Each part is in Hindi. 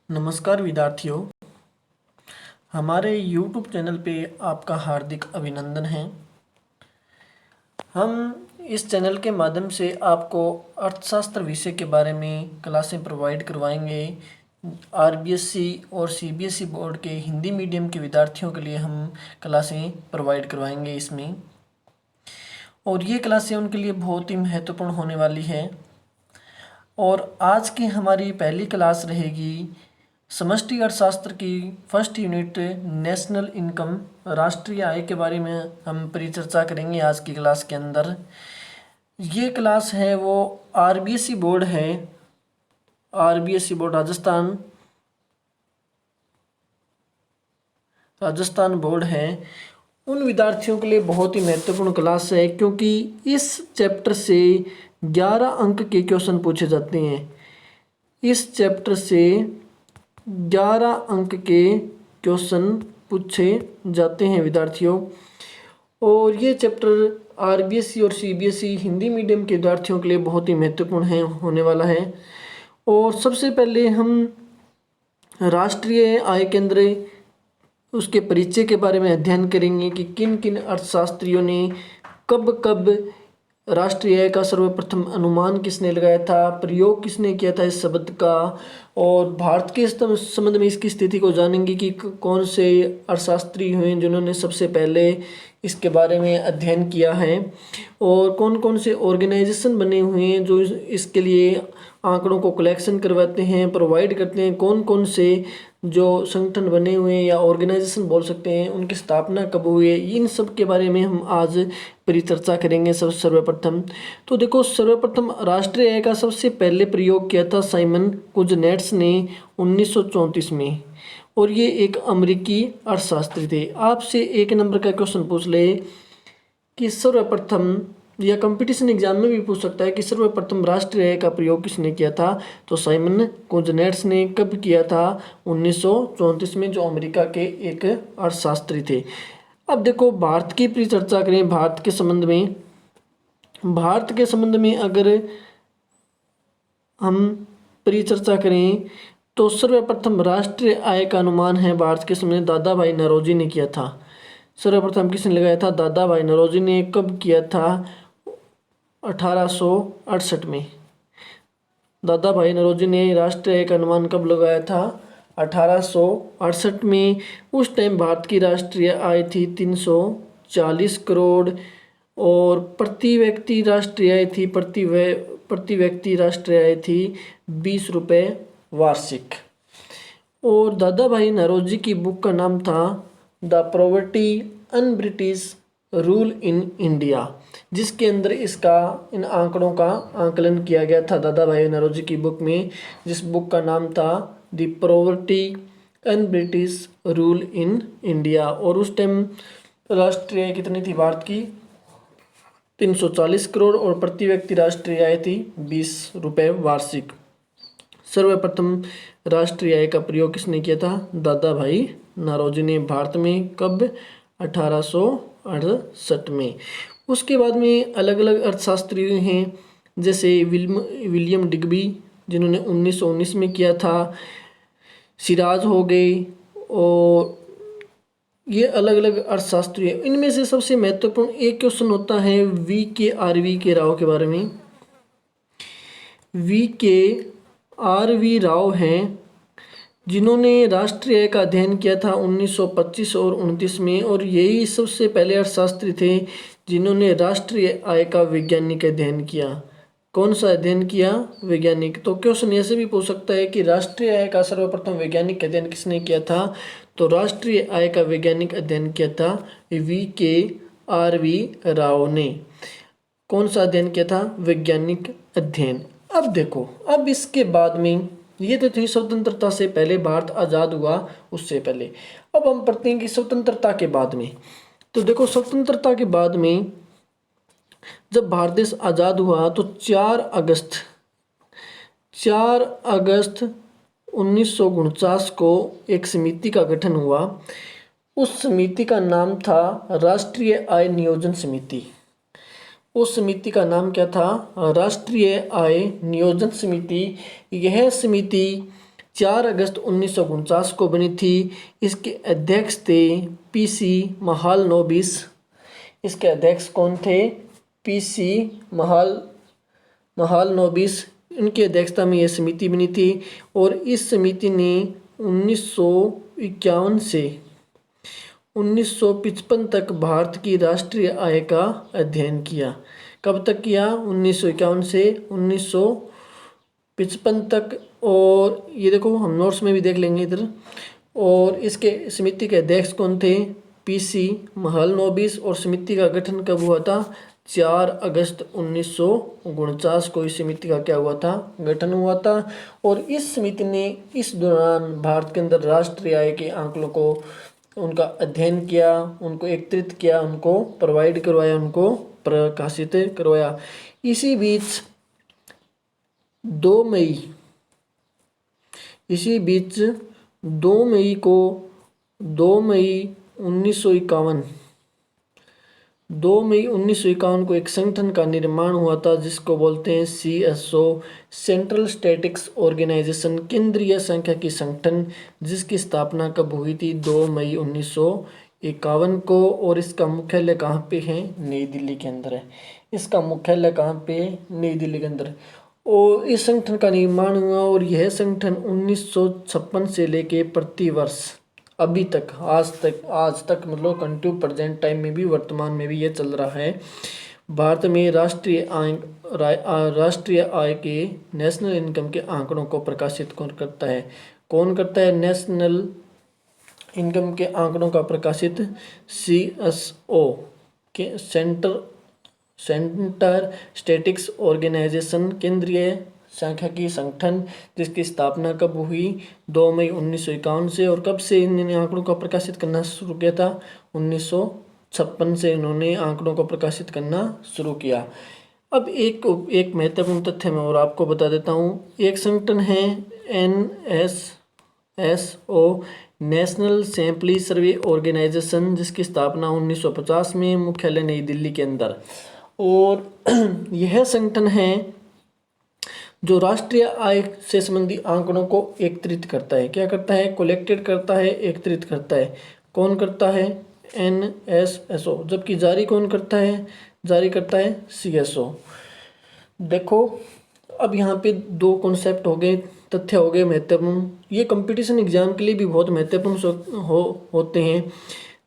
नमस्कार विद्यार्थियों, हमारे YouTube चैनल पे आपका हार्दिक अभिनंदन है। हम इस चैनल के माध्यम से आपको अर्थशास्त्र विषय के बारे में क्लासें प्रोवाइड करवाएंगे। आरबीएससी और सीबीएसई बोर्ड के हिंदी मीडियम के विद्यार्थियों के लिए हम क्लासें प्रोवाइड करवाएंगे इसमें, और ये क्लासें उनके लिए बहुत ही महत्वपूर्ण होने वाली है। और आज की हमारी पहली क्लास रहेगी समष्टि अर्थशास्त्र की फर्स्ट यूनिट नेशनल इनकम, राष्ट्रीय आय के बारे में हम परिचर्चा करेंगे आज की क्लास के अंदर। ये क्लास है वो आरबीएसई बोर्ड है, आरबीएसई बोर्ड राजस्थान बोर्ड है, उन विद्यार्थियों के लिए बहुत ही महत्वपूर्ण क्लास है, क्योंकि इस चैप्टर से 11 अंक के क्वेश्चन पूछे जाते हैं। इस चैप्टर से 11 अंक के क्वेश्चन पूछे जाते हैं विद्यार्थियों। और ये चैप्टर आरबीएसई और सीबीएसई हिंदी मीडियम के विद्यार्थियों के लिए बहुत ही महत्वपूर्ण होने वाला है। और सबसे पहले हम राष्ट्रीय आय केंद्र, उसके परिचय के बारे में अध्ययन करेंगे कि किन किन अर्थशास्त्रियों ने कब कब राष्ट्रीय आय का सर्वप्रथम अनुमान किसने लगाया था, प्रयोग किसने किया था इस शब्द का। और भारत के संबंध में इसकी स्थिति को जानेंगे कि कौन से अर्थशास्त्री हुए जिन्होंने सबसे पहले इसके बारे में अध्ययन किया है, और कौन कौन से ऑर्गेनाइजेशन बने हुए हैं जो इसके लिए आंकड़ों को कलेक्शन करवाते हैं, प्रोवाइड करते हैं। कौन कौन से जो संगठन बने हुए हैं या ऑर्गेनाइजेशन बोल सकते हैं, उनकी स्थापना कब हुई है, इन सब के बारे में हम आज परिचर्चा करेंगे। सर्वप्रथम तो देखो, सर्वप्रथम राष्ट्रीय आय का सबसे पहले प्रयोग किया था साइमन कुजनेट्स ने 1934 में, और ये एक अमेरिकी अर्थशास्त्री थे। आपसे एक नंबर का क्वेश्चन पूछ ले कि सर्वप्रथम, या कंपटीशन एग्जाम में भी पूछ सकता है कि सर्वप्रथम राष्ट्रीय आय का प्रयोग किसने किया था, तो साइमन कुजनेट्स ने कब किया था, 1934 में, जो अमेरिका के एक अर्थशास्त्री थे। अब देखो, भारत की परिचर्चा करें। भारत के संबंध में अगर हम परिचर्चा करें तो सर्वप्रथम राष्ट्रीय आय का अनुमान है भारत के समय दादा भाई नौरोजी ने किया था। सर्वप्रथम किसने लगाया था, दादा भाई नौरोजी ने। कब किया था, 1868 में। दादा भाई नौरोजी ने राष्ट्रीय आय का अनुमान कब लगाया था, 1868 में। उस टाइम भारत की राष्ट्रीय आय थी 340 करोड़, और प्रति व्यक्ति राष्ट्रीय आय थी, प्रति व्यक्ति राष्ट्रीय आय थी 20 रुपये वार्षिक। और दादा भाई नौरोजी की बुक का नाम था the poverty un British rule in India, जिसके अंदर इन आंकड़ों का आंकलन किया गया था दादा भाई नौरोजी की बुक में, जिस बुक का नाम था the poverty un British rule in India. और उस टाइम राष्ट्रीय आय कितनी थी भारत की, 340 करोड़, और प्रति व्यक्ति राष्ट्रीय आय थी 20 रुपये वार्षिक। सर्वप्रथम राष्ट्रीय आय का प्रयोग किसने किया था, दादा भाई नौरोजी ने, भारत में। कब, 1868 में। उसके बाद में अलग अलग अर्थशास्त्री हैं, जैसे विलियम डिग्बी, जिन्होंने 1919 में किया था, सिराज हो गए, और ये अलग अलग अर्थशास्त्री हैं। इनमें से सबसे महत्वपूर्ण एक क्वेश्चन होता है वी के राव के बारे में। वी राव हैं जिन्होंने राष्ट्रीय आय का अध्ययन किया था 1925 और 29 में, और यही सबसे पहले अर्थशास्त्री थे जिन्होंने राष्ट्रीय आय का वैज्ञानिक अध्ययन किया। कौन सा अध्ययन किया, वैज्ञानिक। तो क्वेश्चन ऐसे भी पूछ सकता है कि राष्ट्रीय आय का सर्वप्रथम वैज्ञानिक अध्ययन किसने किया था, तो राष्ट्रीय आय का वैज्ञानिक अध्ययन किया था वी राव ने। कौन सा अध्ययन किया था, वैज्ञानिक अध्ययन। अब देखो, अब इसके बाद में, ये तो थी स्वतंत्रता से पहले, भारत आज़ाद हुआ उससे पहले। अब हम पढ़ते हैं कि स्वतंत्रता के बाद में। तो देखो, स्वतंत्रता के बाद में जब भारत देश आज़ाद हुआ तो 4 अगस्त 1949 को एक समिति का गठन हुआ। उस समिति का नाम था राष्ट्रीय आय नियोजन समिति। उस समिति का नाम क्या था, राष्ट्रीय आय नियोजन समिति। यह समिति 4 अगस्त 1949 को बनी थी। इसके अध्यक्ष थे पीसी महालनोबिस। इसके अध्यक्ष कौन थे? पीसी महालनोबिस। इनकी अध्यक्षता में यह समिति बनी थी और इस समिति ने 1951 से 1955 तक भारत की राष्ट्रीय आय का अध्ययन किया। कब तक किया? 1951 से 1955 तक। और ये देखो हम नोट्स में भी देख लेंगे इधर। और इसके समिति के अध्यक्ष कौन थे? पीसी महालनोबिस। और समिति का गठन कब हुआ था? 4 अगस्त 1949 को इस समिति का क्या हुआ था? गठन हुआ था। और इस समिति ने इस दौरान भारत के अंदर राष्ट्रीय आय के आंकड़ों को उनका अध्ययन किया, उनको एकत्रित किया, उनको प्रोवाइड करवाया, उनको प्रकाशित करवाया। इसी बीच 2 मई 1951 को एक संगठन का निर्माण हुआ था जिसको बोलते हैं CSO, सेंट्रल स्टैटिक्स ऑर्गेनाइजेशन, केंद्रीय सांख्यिकी संगठन, जिसकी स्थापना कब हुई थी? 2 मई 1951 को। और इसका मुख्यालय कहाँ पे है? नई दिल्ली के अंदर है। इसका मुख्यालय कहाँ पे? नई दिल्ली के अंदर। और इस संगठन का निर्माण हुआ और यह संगठन 1956 से लेके प्रतिवर्ष अभी तक आज तक मतलब कंटिन्यू प्रेजेंट टाइम में भी, वर्तमान में भी ये चल रहा है। भारत में राष्ट्रीय आय के नेशनल इनकम के आंकड़ों को प्रकाशित कौन करता है? नेशनल इनकम के आंकड़ों का प्रकाशित CSO के सेंटर स्टैटिक्स ऑर्गेनाइजेशन, केंद्रीय सांख्यिकी संगठन, जिसकी स्थापना कब हुई? 2 मई 1951 से। और कब से इन्होंने आंकड़ों का प्रकाशित करना शुरू किया था? 1956 से इन्होंने आंकड़ों को प्रकाशित करना शुरू किया। अब एक महत्वपूर्ण तथ्य मैं और आपको बता देता हूँ। एक संगठन है NSSO, national sample survey organisation, जिसकी स्थापना 1950 में, मुख्यालय नई दिल्ली के अंदर। और यह संगठन है जो राष्ट्रीय आय से संबंधी आंकड़ों को एकत्रित करता है। क्या करता है? कलेक्टेड करता है, एकत्रित करता है। कौन करता है? NSSO। जबकि जारी कौन करता है? जारी करता है CSO। देखो अब यहाँ पे 2 कॉन्सेप्ट हो गए, तथ्य हो गए महत्वपूर्ण। ये कंपटीशन एग्जाम के लिए भी बहुत महत्वपूर्ण होते हैं।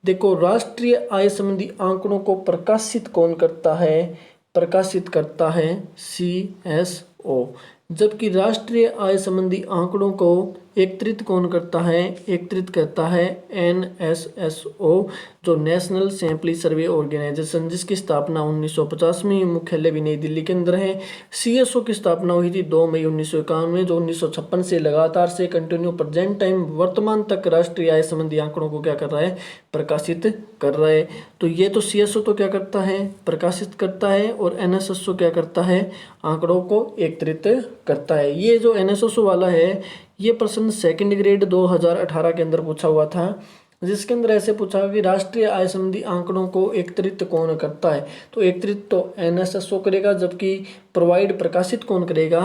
देखो, राष्ट्रीय आय संबंधी आंकड़ों को प्रकाशित कौन करता है? प्रकाशित करता है CSO। जबकि राष्ट्रीय आय संबंधी आंकड़ों को एकत्रित कौन करता है? एकत्रित करता है NSSO, जो नेशनल सैंपल सर्वे ऑर्गेनाइजेशन, जिसकी स्थापना 1950 में, मुख्यालय भी नई दिल्ली के अंदर है। CSO की स्थापना हुई थी 2 मई 1951 में, जो 1956 से लगातार से कंटिन्यू प्रेजेंट टाइम वर्तमान तक राष्ट्रीय आय संबंधी आंकड़ों को क्या कर रहा है? प्रकाशित कर रहा है। तो ये तो CSO तो क्या करता है? प्रकाशित करता है। और NSSO क्या करता है? आंकड़ों को एकत्रित करता है। ये जो NSSO वाला है, ये प्रश्न 2nd ग्रेड 2018 के अंदर पूछा हुआ था, जिसके अंदर ऐसे पूछा कि राष्ट्रीय आय संबंधी आंकड़ों को एकत्रित कौन करता है? तो एकत्रित तो NSSO करेगा, जबकि प्रोवाइड प्रकाशित कौन करेगा?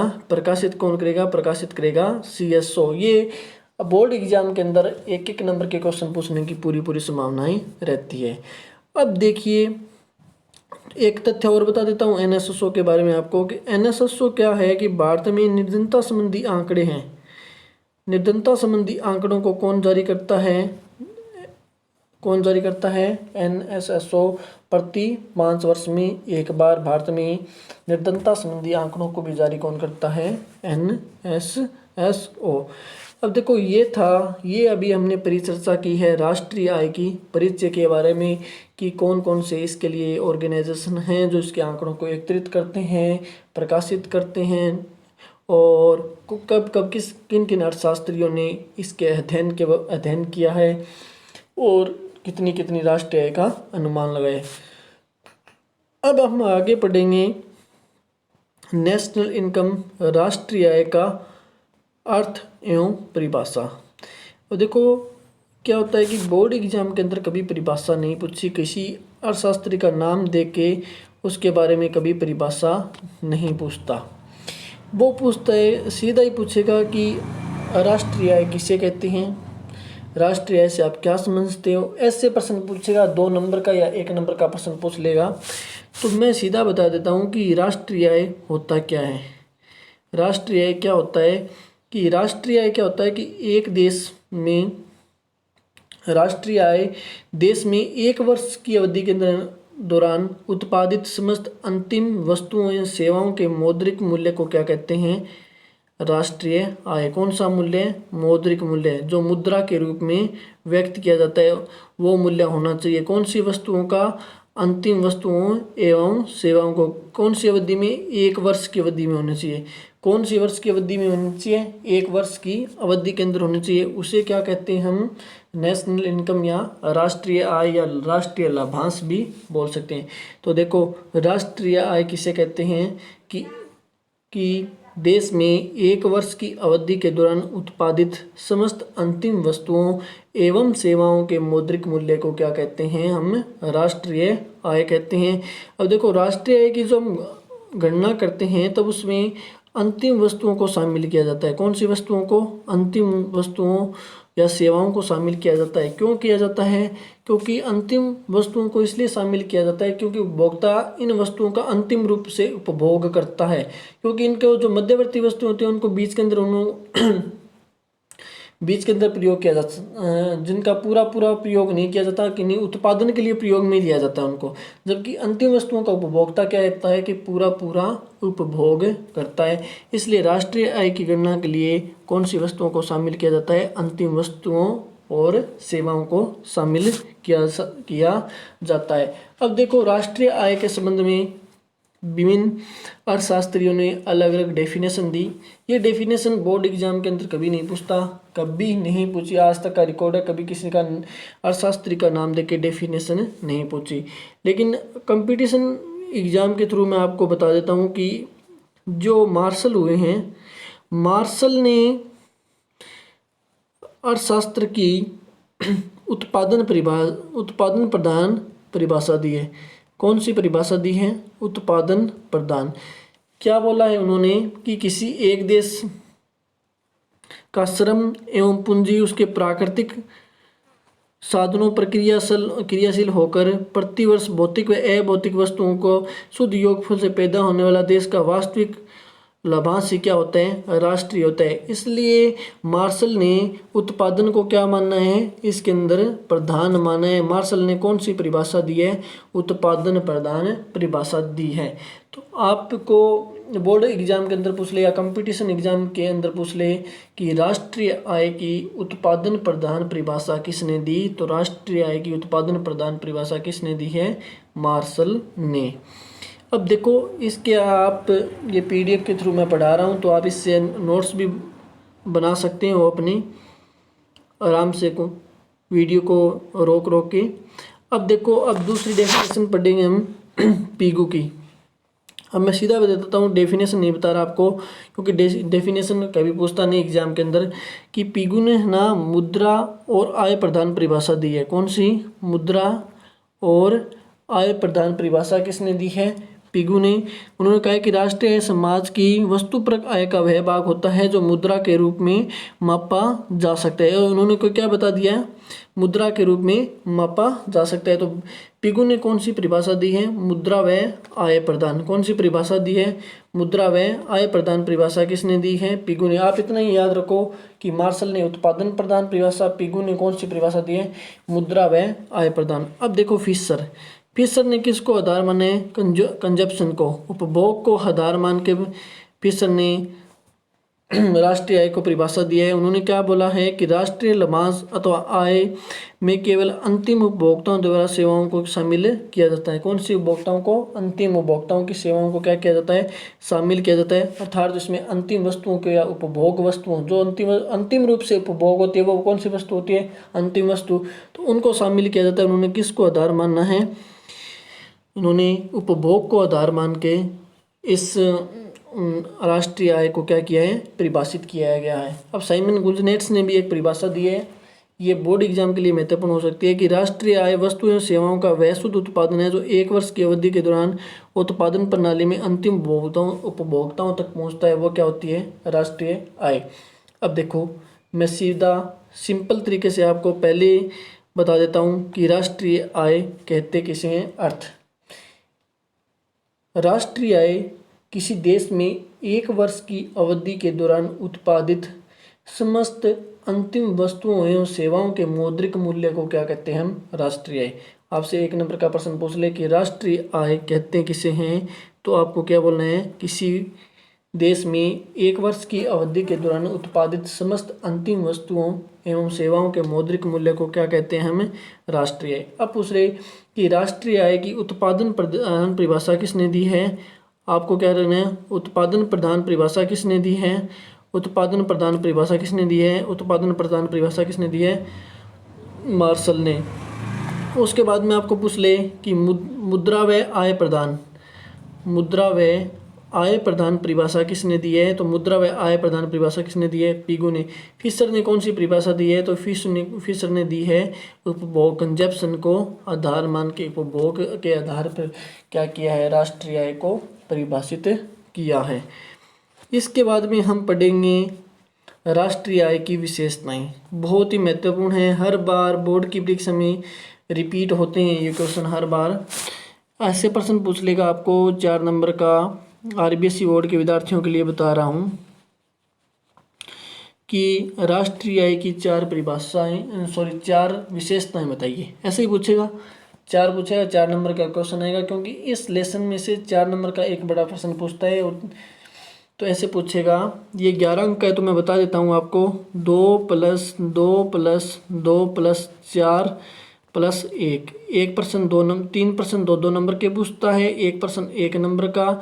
प्रकाशित करेगा CSO। ये बोर्ड एग्जाम के अंदर 1-1 नंबर के क्वेश्चन पूछने की पूरी संभावनाएं रहती है। अब देखिए, एक तथ्य और बता देता हूँ NSSO के बारे में आपको कि NSSO क्या है कि भारत में निर्धनता संबंधी आंकड़े हैं। निर्धनता संबंधी आंकड़ों को कौन जारी करता है? NSSO। प्रति 5 वर्ष में एक बार भारत में निर्धनता संबंधी आंकड़ों को भी जारी कौन करता है? NSSO। अब देखो, ये अभी हमने परिचर्चा की है राष्ट्रीय आय की परिचय के बारे में कि कौन कौन से इसके लिए ऑर्गेनाइजेशन हैं जो इसके आंकड़ों को एकत्रित करते हैं, प्रकाशित करते हैं, और कब किन अर्थशास्त्रियों ने इसके अध्ययन किया है, और कितनी राष्ट्रीय आय का अनुमान लगाए। अब हम आगे पढ़ेंगे नेशनल इनकम, राष्ट्रीय आय का अर्थ एवं परिभाषा। और देखो क्या होता है कि बोर्ड एग्जाम के अंदर कभी परिभाषा नहीं पूछी, किसी अर्थशास्त्री का नाम दे के उसके बारे में कभी परिभाषा नहीं पूछता। वो पूछता है, सीधा ही पूछेगा कि राष्ट्रीय आय किसे कहते हैं? राष्ट्रीय आय से आप क्या समझते हो? ऐसे प्रश्न पूछेगा, 2 नंबर का या 1 नंबर का प्रश्न पूछ लेगा। तो मैं सीधा बता देता हूँ कि राष्ट्रीय आय होता क्या है। राष्ट्रीय आय क्या होता है कि राष्ट्रीय आय क्या होता है कि एक देश में राष्ट्रीय आय देश में 1 वर्ष की अवधि के दौरान उत्पादित समस्त अंतिम वस्तुओं या सेवाओं के मौद्रिक मूल्य को क्या कहते हैं? राष्ट्रीय आय। कौन सा मूल्य? मौद्रिक मूल्य, जो मुद्रा के रूप में व्यक्त किया जाता है वो मूल्य होना चाहिए। कौन सी वस्तुओं का? अंतिम वस्तुओं एवं सेवाओं को। कौन सी अवधि में? 1 वर्ष की अवधि में होनी चाहिए। कौन सी वर्ष की अवधि में होनी चाहिए? 1 वर्ष की अवधि के अंदर होनी चाहिए। उसे क्या कहते हैं हम? नेशनल इनकम या राष्ट्रीय आय या राष्ट्रीय लाभांश भी बोल सकते हैं। तो देखो, राष्ट्रीय आय किसे कहते हैं कि देश में 1 वर्ष की अवधि के दौरान उत्पादित समस्त अंतिम वस्तुओं एवं सेवाओं के मौद्रिक मूल्य को क्या कहते हैं? हम राष्ट्रीय आय कहते हैं। अब देखो, राष्ट्रीय आय की जो हम गणना करते हैं तब उसमें अंतिम वस्तुओं को शामिल किया जाता है। कौन सी वस्तुओं को? अंतिम वस्तुओं या सेवाओं को शामिल किया जाता है। क्यों किया जाता है? क्योंकि अंतिम वस्तुओं को इसलिए शामिल किया जाता है क्योंकि उपभोक्ता इन वस्तुओं का अंतिम रूप से उपभोग करता है। क्योंकि इनके जो मध्यवर्ती वस्तु होती हैं उनको बीच के अंदर प्रयोग किया जाता, जिनका पूरा प्रयोग नहीं किया जाता, कि नहीं उत्पादन के लिए प्रयोग में लिया जाता है उनको। जबकि अंतिम वस्तुओं का उपभोक्ता क्या रहता है कि पूरा उपभोग करता है। इसलिए राष्ट्रीय आय की गणना के लिए कौन सी वस्तुओं को शामिल किया जाता है? अंतिम वस्तुओं और सेवाओं को शामिल किया जाता है। अब देखो, राष्ट्रीय आय के संबंध में विभिन्न अर्थशास्त्रियों ने अलग अलग डेफिनेशन दी। ये डेफिनेशन बोर्ड एग्जाम के अंदर कभी नहीं पूछता, कभी नहीं पूछी, आज तक का रिकॉर्ड है। कभी किसी का अर्थशास्त्री का नाम देके डेफिनेशन नहीं पूछी। लेकिन कंपटीशन एग्जाम के थ्रू मैं आपको बता देता हूँ कि जो मार्शल हुए हैं, मार्शल ने अर्थशास्त्र की उत्पादन प्रधान परिभाषा दी है। कौन सी परिभाषा दी है? उत्पादन प्रधान। क्या बोला है उन्होंने कि किसी एक देश का श्रम एवं पूंजी उसके प्राकृतिक साधनों पर क्रियाशील होकर प्रतिवर्ष भौतिक व अभौतिक वस्तुओं को शुद्ध योगफल से पैदा होने वाला देश का वास्तविक लाभांश ही क्या होता है? राष्ट्रीय होता है। इसलिए मार्शल ने उत्पादन को क्या मानना है? इसके अंदर प्रधान माना है। मार्शल ने कौन सी परिभाषा दी है? उत्पादन प्रधान परिभाषा दी है। तो आपको बोर्ड एग्जाम के अंदर पूछ ले या कंपटीशन एग्जाम के अंदर पूछ ले कि राष्ट्रीय आय की उत्पादन प्रधान परिभाषा किसने दी? तो राष्ट्रीय आय की उत्पादन प्रधान परिभाषा किसने दी है? मार्शल ने। अब देखो, इसके आप ये PDF के थ्रू मैं पढ़ा रहा हूँ तो आप इससे नोट्स भी बना सकते हो अपने आराम से को वीडियो को रोक के। अब देखो, अब दूसरी डेफिनेशन पढ़ेंगे हम पीगू की। अब मैं सीधा बता देता हूँ, डेफिनेशन नहीं बता रहा आपको क्योंकि डेफिनेशन कभी पूछता नहीं एग्जाम के अंदर। कि पीगू ने ना मुद्रा और आय प्रधान परिभाषा दी है। कौन सी? मुद्रा और आय प्रधान परिभाषा किसने दी है? पीगू ने। उन्होंने कहा कि राष्ट्रीय समाज की वस्तुपरक आय का वह भाग होता है जो मुद्रा के रूप में मापा जा सकता है। उन्होंने को क्या बता दिया? मुद्रा के रूप में मापा जा सकता है। तो पीगू ने कौन सी परिभाषा दी है? मुद्रा व आय प्रदान। कौन सी परिभाषा दी है? मुद्रा व आय प्रदान परिभाषा किसने दी है? पीगू ने। आप इतना ही याद रखो कि मार्शल ने उत्पादन प्रदान परिभाषा, पीगू ने कौन सी परिभाषा दी है? मुद्रा व आय प्रदान। अब देखो, फिशर ने किसको आधार माने? कंजप्शन को, उपभोग को आधार मान के फिशर ने राष्ट्रीय आय को परिभाषा दी है। उन्होंने क्या बोला है कि राष्ट्रीय लाभांश अथवा आय में केवल अंतिम उपभोक्ताओं द्वारा सेवाओं को शामिल किया जाता है। कौन सी उपभोक्ताओं को? अंतिम उपभोक्ताओं की सेवाओं को क्या किया जाता है? शामिल किया जाता है। अर्थात जिसमें अंतिम वस्तुओं के या उपभोग वस्तुओं जो अंतिम रूप से उपभोग होती है वो कौन सी वस्तु होती है? अंतिम वस्तु। तो उनको शामिल किया जाता है। उन्होंने किसको आधार मानना है? उन्होंने उपभोग को आधार मान के इस राष्ट्रीय आय को क्या किया है? परिभाषित किया गया है। अब साइमन गुजनेट्स ने भी एक परिभाषा दी है, ये बोर्ड एग्जाम के लिए महत्वपूर्ण हो सकती है कि राष्ट्रीय आय वस्तु एवं सेवाओं का वह शुद्ध उत्पादन है जो 1 वर्ष की अवधि के दौरान उत्पादन प्रणाली में अंतिम उपभोक्ताओं तक पहुंचता है, वो क्या होती है? राष्ट्रीय आय। अब देखो, मैं सीधा सिंपल तरीके से आपको पहले बता देता हूँ कि राष्ट्रीय आय कहते किसे हैं। अर्थ, राष्ट्रीय आय किसी देश में एक वर्ष की अवधि के दौरान उत्पादित समस्त अंतिम वस्तुओं एवं सेवाओं के मौद्रिक मूल्य को क्या कहते हैं हम, राष्ट्रीय आय। आपसे एक नंबर का प्रश्न पूछ ले कि राष्ट्रीय आय कहते किसे हैं, तो आपको क्या बोलना है, किसी देश में एक वर्ष की अवधि के दौरान उत्पादित समस्त अंतिम वस्तुओं एवं सेवाओं के मौद्रिक मूल्य को क्या कहते हैं हमें, राष्ट्रीय आय। अब पूछ रहे कि राष्ट्रीय आय की उत्पादन प्रधान परिभाषा किसने दी है। आपको क्या करना है, उत्पादन प्रधान परिभाषा किसने दी है, उत्पादन प्रधान परिभाषा किसने दी है, उत्पादन प्रधान परिभाषा किसने दी है, मार्शल ने। उसके बाद में आपको पूछ ले कि मुद्रा व आय प्रदान, मुद्रा व आय प्रदान परिभाषा किसने दी है, तो मुद्रा व आय प्रदान परिभाषा किसने दी है, पिगू ने। फिशर ने कौन सी परिभाषा दी है, तो फिशर ने दी है उपभोग, कंजप्शन को आधार मान के, उपभोग के आधार पर क्या किया है, राष्ट्रीय आय को परिभाषित किया है। इसके बाद में हम पढ़ेंगे राष्ट्रीय आय की विशेषताएं, बहुत ही महत्वपूर्ण है, हर बार बोर्ड की परीक्षा में रिपीट होते हैं ये क्वेश्चन हर बार। ऐसे प्रश्न पूछ लेगा आपको 4 नंबर का, आरबीएसई बोर्ड के विद्यार्थियों के लिए बता रहा हूँ कि राष्ट्रीय आय की 4 परिभाषाएं, 4 विशेषताएं बताइए। ऐसे ही पूछेगा, 4 पूछेगा, 4 नंबर का क्वेश्चन आएगा, क्योंकि इस लेसन में से 4 नंबर का एक बड़ा प्रश्न पूछता है। तो ऐसे पूछेगा, ये 11 अंक का है तो मैं बता देता हूँ आपको, 2 + 2 + 2 + 4 + 1, एक प्रश्न 2 नंबर, 3 प्रश्न 2 नंबर के पूछता है, एक प्रश्न 1 नंबर का,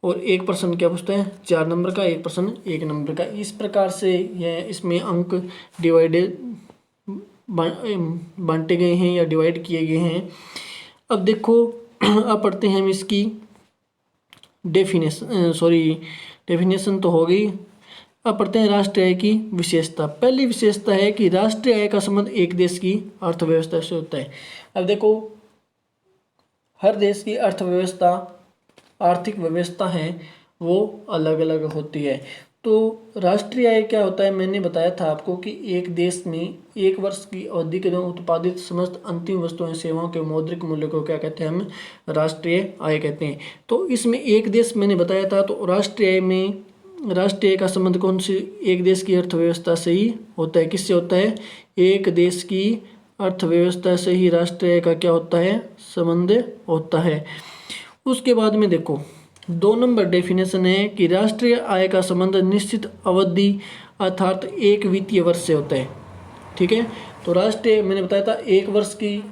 और एक प्रश्न क्या पूछता है, 4 नंबर का, एक प्रश्न 1 नंबर का। इस प्रकार से यह इसमें अंक डिवाइडेड बांटे गए हैं या डिवाइड किए गए हैं। अब देखो, अब पढ़ते हैं हम इसकी डेफिनेशन तो हो गई। अब पढ़ते हैं राष्ट्रीय आय की विशेषता। पहली विशेषता है कि राष्ट्रीय आय का संबंध एक देश की अर्थव्यवस्था से होता है। अब देखो, हर देश की अर्थव्यवस्था, आर्थिक व्यवस्था है वो अलग अलग होती है। तो राष्ट्रीय आय क्या होता है, मैंने बताया था आपको कि एक देश में एक वर्ष की अवधि के दौरान उत्पादित समस्त अंतिम वस्तुएं सेवाओं के मौद्रिक मूल्य को क्या कहते हैं, हम राष्ट्रीय आय कहते हैं। तो इसमें एक देश मैंने बताया था, तो राष्ट्रीय आय में राष्ट्रीय आय का संबंध कौन सी, एक देश की अर्थव्यवस्था से ही होता है। किससे होता है, एक देश की अर्थव्यवस्था से ही राष्ट्रीय आय का क्या होता है, संबंध होता है। उसके बाद में देखो, 2 नंबर डेफिनेशन है कि राष्ट्रीय आय का संबंध निश्चित अवधि अर्थात एक वित्तीय वर्ष से होता है। ठीक है, तो राष्ट्रीय मैंने बताया था, एक वर्ष की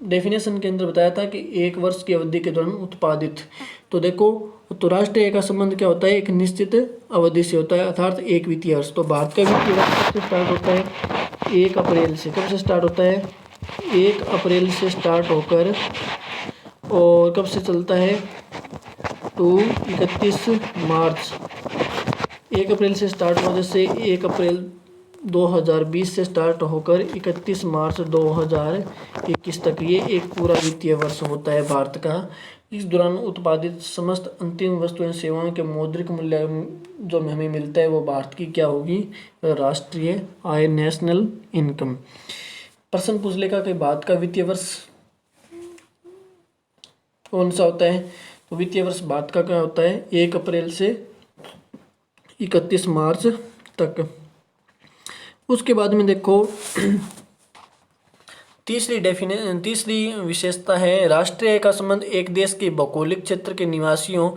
डेफिनेशन के अंदर बताया था कि एक वर्ष की अवधि के दौरान उत्पादित। तो देखो, तो राष्ट्रीय आय का संबंध क्या होता है, एक निश्चित अवधि से होता है अर्थात एक वित्तीय वर्ष। तो भारत का वित्तीय वर्ष कब से स्टार्ट होता है, 1 अप्रैल से। कब से स्टार्ट होता है, 1 अप्रैल से स्टार्ट होकर और कब से चलता है, तो 31 मार्च। 1 अप्रैल से स्टार्ट होने से 1 अप्रैल 2020 से स्टार्ट होकर 31 मार्च 2021 तक ये एक पूरा वित्तीय वर्ष होता है भारत का। इस दौरान उत्पादित समस्त अंतिम वस्तुएं सेवाओं के मौद्रिक मूल्य जो हमें मिलता है वो भारत की क्या होगी, राष्ट्रीय आय, नेशनल इनकम। प्रश्न पूछ लेगा कि भारत का वित्तीय वर्ष कौन सा होता है, तो वित्तीय वर्ष भारत का क्या होता है, 1 अप्रैल से 31 मार्च तक। उसके बाद में देखो, तीसरी विशेषता है राष्ट्रीय आय का संबंध एक देश के भौगोलिक क्षेत्र के निवासियों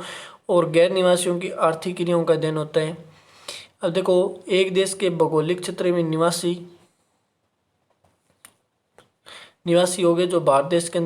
और गैर निवासियों की आर्थिक क्रियाओं का अध्ययन होता है। अब देखो, एक देश के भौगोलिक क्षेत्र में निवासी हो गए जो भारत देश के